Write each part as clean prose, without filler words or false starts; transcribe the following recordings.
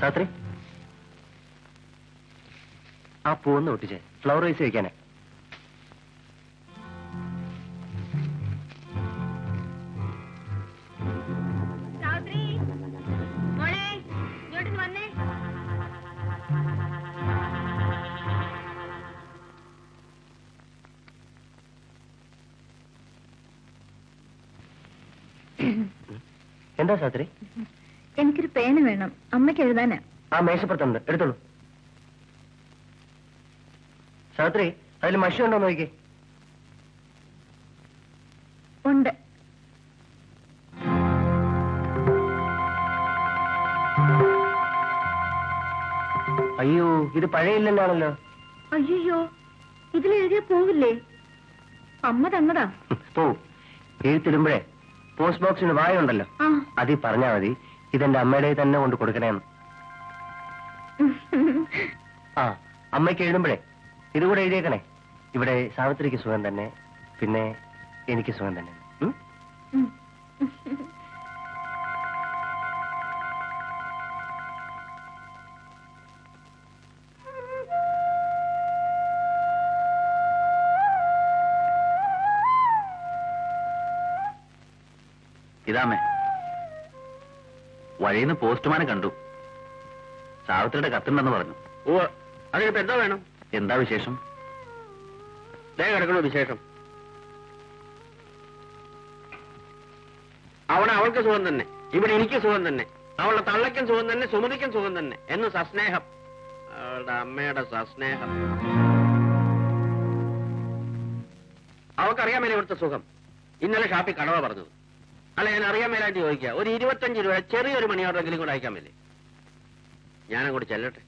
സാത്രി, ആ പൂവൊന്ന് ഒട്ടിച്ചേ, flower rice വയ്ക്കാനേ. എന്താ സാത്രി? എനിക്കൊരു പേന വേണം, അമ്മയ്ക്ക് എഴുതാനാ. ആ മേശപ്പുറത്തുണ്ട്, എടുത്തോളൂ. സാത്രി, അതിൽ മഷി ഉണ്ടോ നോക്കിക്കേ. ഉണ്ട്. അയ്യോ, ഇത് പഴയില്ലെന്നാണല്ലോ. അയ്യോ, ഇതിലെഴുതിയ പോവില്ലേ? അമ്മ തന്നതാ. പോവും. എഴുത്തിടുമ്പോഴേ പോസ്റ്റ് ബോക്സിന് വായുണ്ടല്ലോ, അതിൽ പറഞ്ഞാ മതി ഇതെന്റെ അമ്മയുടെ തന്നെ കൊണ്ട് കൊടുക്കണേന്ന്. ആ, അമ്മയ്ക്ക് എഴുതുമ്പോഴേ ഇതുകൂടെ എഴുതിയേക്കണേ. ഇവിടെ സാവിത്രിക്ക് സുഖം തന്നെ, പിന്നെ എനിക്ക് സുഖം തന്നെ. ഇതാമേ, വഴിന്ന് പോസ്റ്റ്മാനെ കണ്ടു. സാവിത്രിയുടെ കത്തുണ്ടെന്ന് പറഞ്ഞു. ഓ, അതിനിപ്പോ എന്താ വേണം? എന്താ വിശേഷം? കിടക്കണോ വിശേഷം? അവിടെ അവൾക്ക് സുഖം തന്നെ, ഇവിടെ എനിക്ക് സുഖം തന്നെ, അവളുടെ തള്ളയ്ക്കും സുഖം തന്നെ, സുമതിക്കും സുഖം തന്നെ എന്ന് സസ്നേഹം. അവളുടെ അമ്മയുടെ സസ്നേഹം. അവൾക്കറിയാൻ മേലെ ഇവിടുത്തെ സുഖം. ഇന്നലെ ഷാപ്പിൽ കടവ പറഞ്ഞത്. അല്ല, ഞാൻ അറിയാൻ മേലായിട്ട് ചോദിക്കുക, ഒരു 25 രൂപ ചെറിയൊരു മണിയോടെങ്കിലും കൂടെ അയക്കാൻ മേലേ? ഞാനങ്ങോട്ട് ചെല്ലട്ടെ.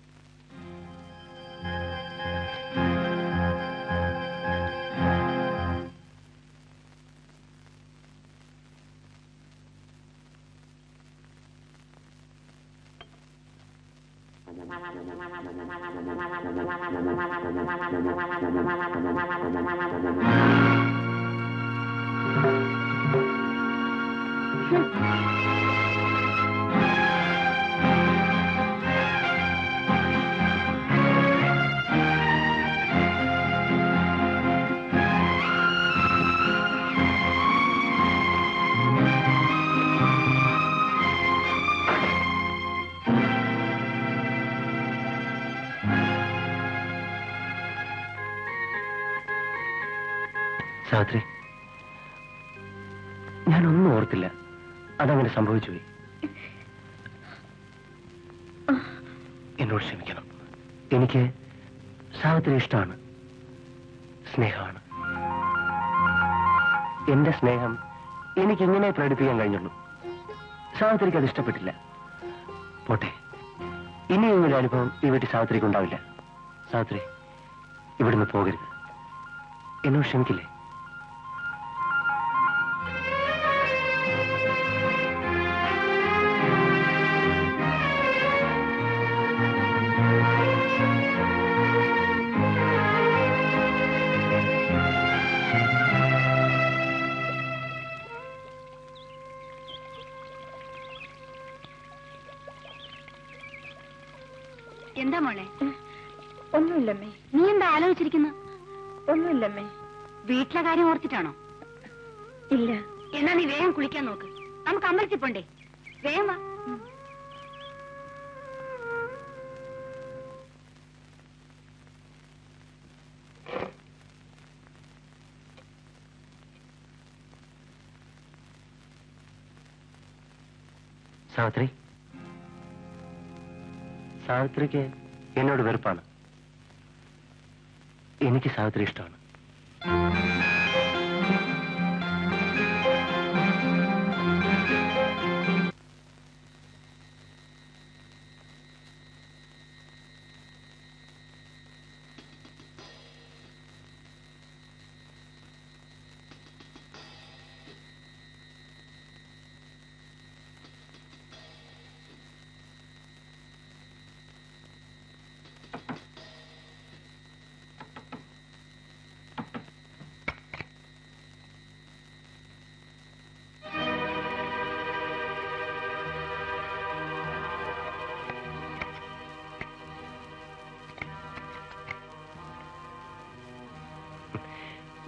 സാവിത്രി, ഞാനൊന്നും ഓർത്തില്ല, അതങ്ങനെ സംഭവിച്ചു പോയി. എന്നോട് ക്ഷമിക്കണം. എനിക്ക് സാവിത്രി ഇഷ്ടമാണ്, സ്നേഹമാണ്. എന്റെ സ്നേഹം എനിക്കിങ്ങനെ പ്രകടിപ്പിക്കാൻ കഴിഞ്ഞുള്ളൂ. സാവിത്രിക്ക് അത് ഇഷ്ടപ്പെട്ടില്ല. പോട്ടെ, ഇനിയും ഒരു അനുഭവം ഈ വീട്ടിൽ സാവിത്രിക്ക് ഉണ്ടാവില്ല. സാവിത്രി, ഇവിടുന്ന് പോകരുത്. എന്നോട് ക്ഷമിക്കില്ലേ? എന്താ മോളെ? ഒന്നുമില്ലമ്മേ. നീ എന്താ ആലോചിച്ചിരിക്കുന്നു? ഒന്നുമില്ലമ്മേ. വീട്ടിലെ കാര്യം ഓർത്തിട്ടാണോ? ഇല്ല. എന്നാ നീ വേഗം കുളിക്കാൻ നോക്ക്. നമുക്ക് അമ്പലത്തിൽ പോണ്ടേ? വേഗം വാ. സാവിത്രി, സാവിത്രിക്ക് എന്നോട് വെറുപ്പാണ്. എനിക്ക് സാവിത്രി ഇഷ്ടമാണ്.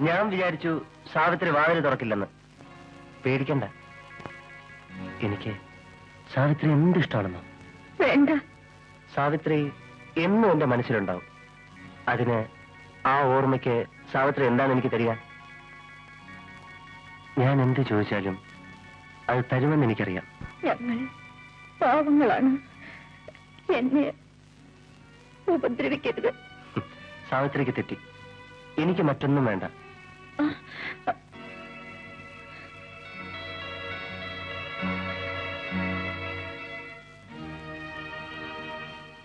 ഞാൻ വിചാരിച്ചു സാവിത്രി വാതിൽ തുറക്കില്ലെന്ന്. പേടിക്കണ്ട, എനിക്ക് സാവിത്രി എന്തിഷ്ടമാണെന്നോ. വേണ്ട. സാവിത്രി എന്നും എന്റെ മനസ്സിലുണ്ടാവും. അതിന് ആ ഓർമ്മയ്ക്ക് സാവിത്രി എന്താണ് എനിക്ക് തരിക? ഞാൻ എന്ത് ചോദിച്ചാലും അത് തരുമെന്ന് എനിക്കറിയാം. ഞങ്ങൾ പാവങ്ങളാണ്, എന്നെ ഉപദ്രവിക്കരുത്. സാവിത്രിക്ക് തെറ്റി. എനിക്ക് മറ്റൊന്നും വേണ്ട.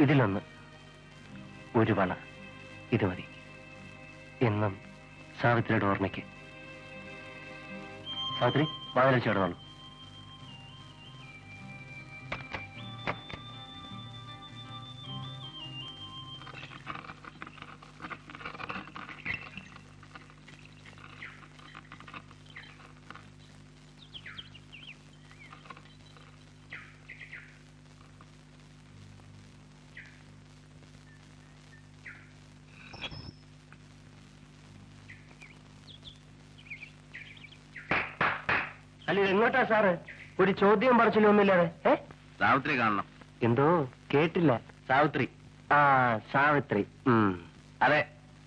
ഇതിലൊന്ന്, ഒരു വള, ഇത് മതി. എന്നും സാവിത്രിയുടെ ഓർമ്മയ്ക്ക്. സാവിത്രി, വാതിൽ ചേർന്നോളൂ. അല്ല, എങ്ങോട്ടാ സാറ്? ഒരു ചോദ്യം പറച്ചിലും ഒന്നുമില്ലാതെ. സാവിത്രി കാണണം. എന്തോ കേട്ടില്ല. സാവിത്രി. ആ, സാവിത്രി. അതെ,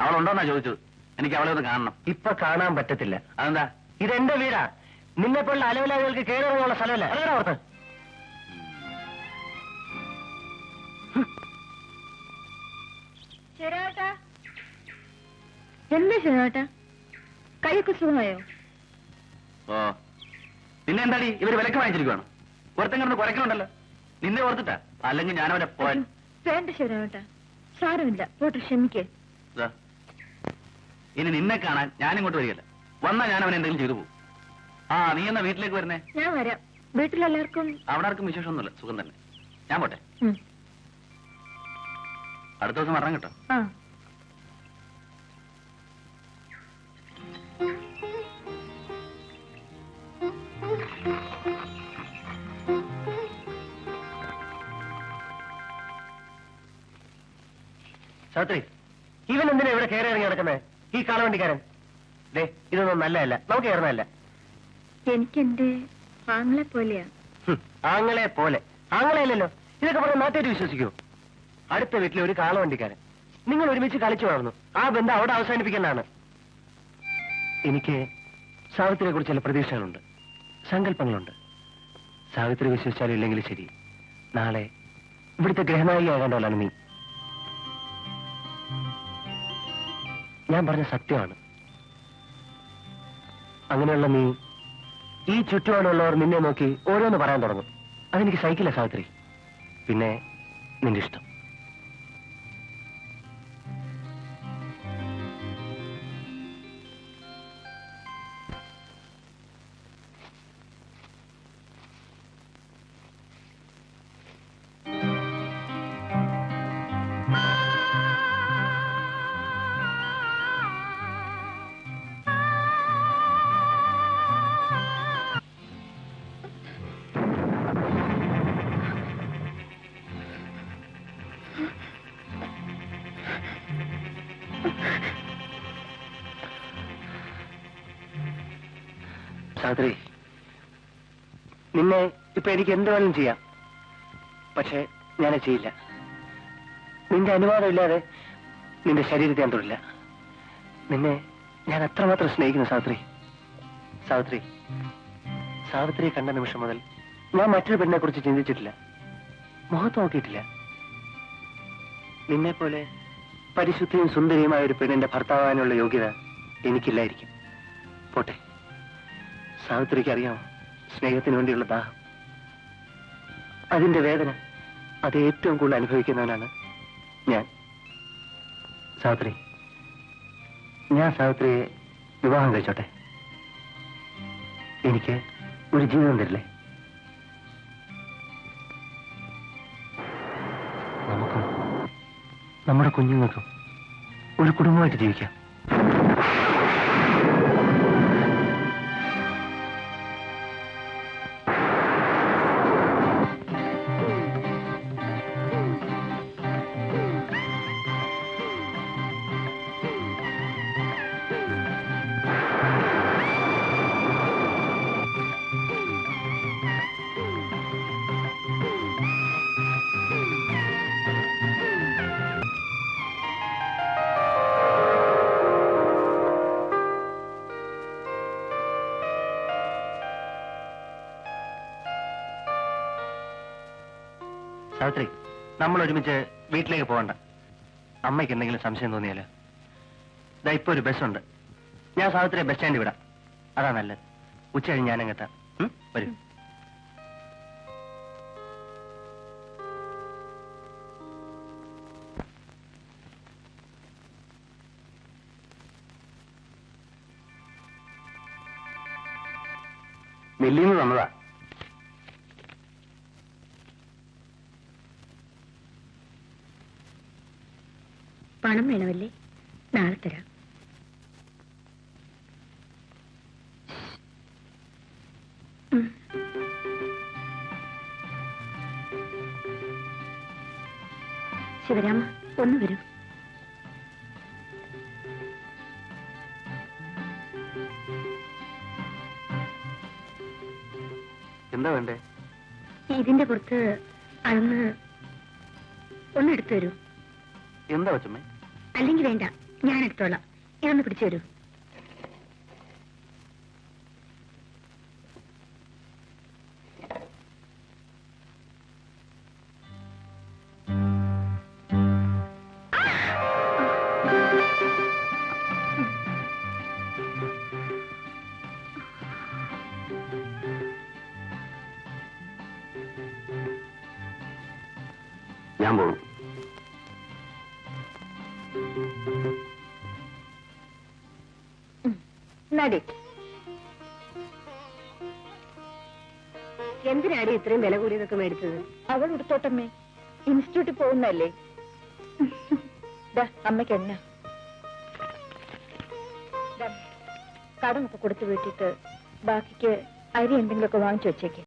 അവളുണ്ടോന്നാ ചോദിച്ചത്. എനിക്ക് അവളെ ഒന്ന് കാണണം. ഇപ്പൊ കാണാൻ പറ്റത്തില്ല. അതെന്താ? ഇതെന്റെ വീടാ. നിന്നെപ്പോലുള്ള അലവിലാദികൾക്ക് കയറിയുള്ള സ്ഥലമല്ല. അറിയാം ഓർത്ത്. എന്താ ശരിയാട്ടാ? കൈയൊക്കെ സുഖമായോ? ഓ, പിന്നെ എന്താടി ഇവര് വിലക്ക് വാങ്ങിച്ചിരിക്കുവാണ്? ഒരുത്തം കിടന്ന് കുരക്കുന്നുണ്ടല്ലോ. നിന്നെ ഓർത്തിട്ടാ, അല്ലെങ്കിൽ ഞാനവരെ പോയാൽ. വേണ്ട ശരിയാട്ടാ, സാരമില്ല, പോട്ടെ, ക്ഷമിക്കേ. ഇനി നിന്നെ കാണാൻ ഞാനിങ്ങോട്ട് വരികയല്ല. വന്നാ ഞാൻ അവനെ എന്തെങ്കിലും ചെയ്തു പോകും. ആ, നീ എന്നാ വീട്ടിലേക്ക് വരുന്നേ? ഞാൻ വരാം. വീട്ടിലെല്ലാവർക്കും? അവിടെ ആർക്കും വിശേഷമൊന്നുമില്ല, സുഖം തന്നെ. ഞാൻ പോട്ടെ. അടുത്ത ദിവസം വരണം കേട്ടോ. ആ. സാവിത്രി, ഇവൻ എന്തിനാ ഇവിടെ കയറി ഇറങ്ങി നടക്കുന്നേ? ഈ കാളവണ്ടിക്കാരൻ. ദേ, ഇതൊന്നും നല്ലതല്ല, നമുക്ക് കയറുന്നതല്ല. എനിക്കെന്റെ ആങ്ങളെ പോലെയാ. ആങ്ങളെ പോലെ? ആങ്ങളെയല്ലല്ലോ. ഇതൊക്കെ പറഞ്ഞ നാട്ടുകാർ വിശ്വസിക്കുമോ? അടുത്ത വീട്ടിലെ ഒരു കാളവണ്ടിക്കാരൻ. നിങ്ങൾ ഒരുമിച്ച് കളിച്ചു വളർന്നു. ആ ബന്ധം അവിടെ അവസാനിപ്പിക്കുന്നതാണ്. എനിക്ക് സാവിത്രിയെ കുറിച്ച് ചില പ്രതീക്ഷകളുണ്ട്, സങ്കല്പങ്ങളുണ്ട്. സാവിത്രി വിശ്വസിച്ചാലും ഇല്ലെങ്കിലും ശരി, നാളെ ഇവിടുത്തെ ഗ്രഹനായികയാകേണ്ടവളാണ് നീ. ഞാൻ പറഞ്ഞ സത്യമാണ്. അങ്ങനെയുള്ള നീ ഈ ചുറ്റുപാടുള്ളവർ നിന്നെ നോക്കി ഓരോന്ന് പറയാൻ തുടങ്ങും. അതെനിക്ക് സഹിക്കില്ല സാവിത്രി. പിന്നെ നിന്റെ ഇഷ്ടം. സാവിത്രി, നിന്നെ ഇപ്പൊ എനിക്ക് എന്ത് വേണം ചെയ്യാം. പക്ഷെ ഞാനത് ചെയ്യില്ല. നിന്റെ അനുവാദം ഇല്ലാതെ നിന്റെ ശരീരത്തെ ഞാൻ തൊടില്ല. നിന്നെ ഞാൻ അത്രമാത്രം സ്നേഹിക്കുന്നു സാവിത്രി. സാവിത്രി, സാവിത്രിയെ കണ്ട നിമിഷം മുതൽ ഞാൻ മറ്റൊരു പെണ്ണിനെ കുറിച്ച് ചിന്തിച്ചിട്ടില്ല, മുഖത്ത് നോക്കിയിട്ടില്ല. നിന്നെപ്പോലെ പരിശുദ്ധിയും സുന്ദരിയുമായ ഒരു പെണ്ണിന്റെ ഭർത്താവാനുള്ള യോഗ്യത എനിക്കില്ലായിരിക്കും. പോട്ടെ. സാവിത്രിക്ക് അറിയാമോ സ്നേഹത്തിന് വേണ്ടിയുള്ള ദാഹം, അതിന്റെ വേദന? അത് ഏറ്റവും കൂടുതൽ അനുഭവിക്കുന്നവനാണ് ഞാൻ. സാവിത്രി, ഞാൻ സാവിത്രിയെ വിവാഹം കഴിച്ചോട്ടെ? എനിക്ക് ഒരു ജീവിതം തരില്ലേ? നമുക്കും നമ്മുടെ കുഞ്ഞുങ്ങൾക്കും ഒരു കുടുംബമായിട്ട് ജീവിക്കാം. സാവിത്രി, നമ്മൾ ഒരുമിച്ച് വീട്ടിലേക്ക് പോകണ്ട. അമ്മയ്ക്ക് എന്തെങ്കിലും സംശയം തോന്നിയാലോ? ഇതാ ഇപ്പൊ ഒരു ബസ്സുണ്ട്. ഞാൻ സാവിത്രിയെ ബസ് സ്റ്റാൻഡിൽ വിടാം. അതാ നല്ലത്. ഉച്ച കഴിഞ്ഞ് ഞാനങ്ങെത്താം. വരൂ. മില്ലിന്ന് തന്നതാ. പണം വേണമല്ലേ? നാളെ തരാം. ശിവരാമ, ഒന്ന് വരൂ. എന്താ വേണ്ടേ? ഇതിന്റെ പുറത്ത് അളന്ന് ഒന്നെടുത്തു തരൂ. എന്താ കൊച്ചമ്മേ? അല്ലെങ്കിൽ വേണ്ട, ഞാൻ എടുത്തോളാം. ഇതൊന്ന് പിടിച്ചു തരൂ. ഞാൻ പോകും. എന്തിനാടി ഇത്രയും വില കൂടിയതൊക്കെ മേടിച്ചത്? അവൾ എടുത്തോട്ടമ്മേ, ഇൻസ്റ്റിറ്റ്യൂട്ടിൽ പോകുന്നല്ലേ. അമ്മയ്ക്ക് എന്നാ കടമൊക്കെ കൊടുത്തു വീട്ടിട്ട് ബാക്കിക്ക് അരി എന്തെങ്കിലുമൊക്കെ വാങ്ങിച്ചു വെച്ചേക്ക്.